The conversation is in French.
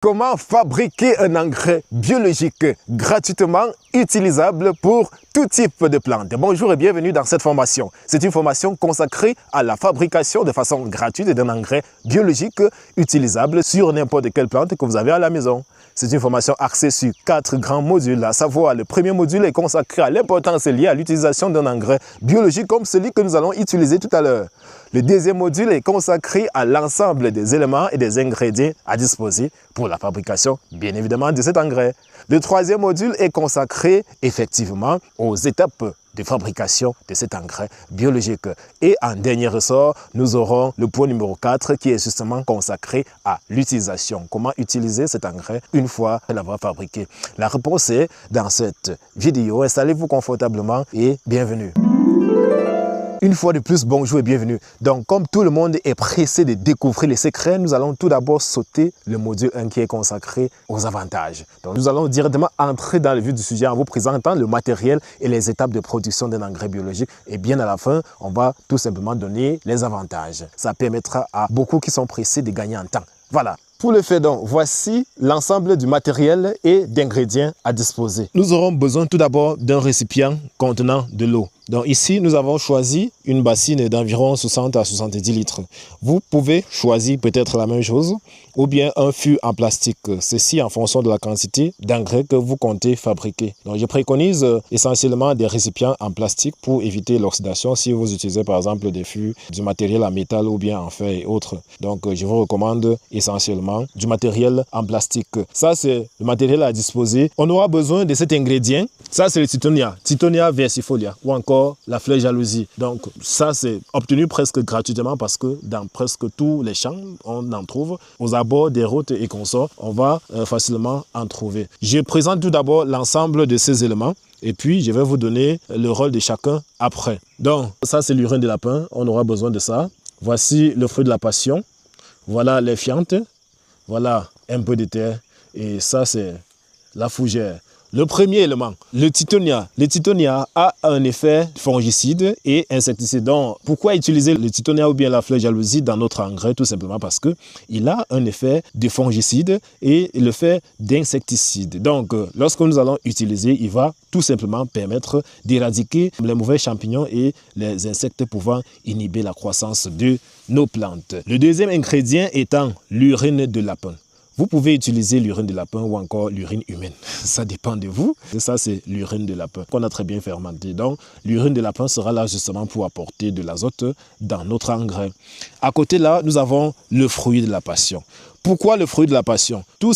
Comment fabriquer un engrais biologique gratuitement utilisable pour tout type de plantes? Bonjour et bienvenue dans cette formation. C'est une formation consacrée à la fabrication de façon gratuite d'un engrais biologique utilisable sur n'importe quelle plante que vous avez à la maison. C'est une formation axée sur 4 grands modules, à savoir le premier module est consacré à l'importance liée à l'utilisation d'un engrais biologique comme celui que nous allons utiliser tout à l'heure. Le deuxième module est consacré à l'ensemble des éléments et des ingrédients à disposer pour la fabrication, bien évidemment, de cet engrais. Le troisième module est consacré effectivement aux étapes de fabrication de cet engrais biologique. Et en dernier ressort, nous aurons le point numéro 4 qui est justement consacré à l'utilisation. Comment utiliser cet engrais une fois l'avoir fabriqué? La réponse est dans cette vidéo. Installez-vous confortablement et bienvenue. Une fois de plus, bonjour et bienvenue. Donc, comme tout le monde est pressé de découvrir les secrets, nous allons tout d'abord sauter le module 1 qui est consacré aux avantages. Donc, nous allons directement entrer dans le vif du sujet en vous présentant le matériel et les étapes de production d'un engrais biologique. Et bien à la fin, on va tout simplement donner les avantages. Ça permettra à beaucoup qui sont pressés de gagner en temps. Voilà. Pour le faire donc, voici l'ensemble du matériel et d'ingrédients à disposer. Nous aurons besoin tout d'abord d'un récipient contenant de l'eau. Donc ici, nous avons choisi une bassine d'environ 60 à 70 litres. Vous pouvez choisir peut-être la même chose ou bien un fût en plastique. Ceci en fonction de la quantité d'engrais que vous comptez fabriquer. Donc je préconise essentiellement des récipients en plastique pour éviter l'oxydation si vous utilisez par exemple des fûts, du matériel en métal ou bien en fer et autres. Donc je vous recommande essentiellement du matériel en plastique. Ça c'est le matériel à disposer. On aura besoin de cet ingrédient. Ça c'est le Tithonia versifolia ou encore la fleur jalousie. Donc ça c'est obtenu presque gratuitement parce que dans presque tous les champs on en trouve. Aux abords des routes et consorts, on va facilement en trouver. Je présente tout d'abord l'ensemble de ces éléments et puis je vais vous donner le rôle de chacun après. Donc ça c'est l'urine de lapin, on aura besoin de ça. Voici le fruit de la passion. Voilà les fientes. Voilà un peu de terre et ça c'est la fougère. Le premier élément, le Tithonia. Le Tithonia a un effet fongicide et insecticide. Donc, pourquoi utiliser le Tithonia ou bien la fleur jalousie dans notre engrais? Tout simplement parce qu'il a un effet de fongicide et l'effet d'insecticide. Donc, lorsque nous allons utiliser, il va tout simplement permettre d'éradiquer les mauvais champignons et les insectes pouvant inhiber la croissance de nos plantes. Le deuxième ingrédient étant l'urine de lapin. Vous pouvez utiliser l'urine de lapin ou encore l'urine humaine. Ça dépend de vous. Et ça, c'est l'urine de lapin qu'on a très bien fermenté. Donc, l'urine de lapin sera là justement pour apporter de l'azote dans notre engrais. À côté là, nous avons le fruit de la passion. Pourquoi le fruit de la passion? Tout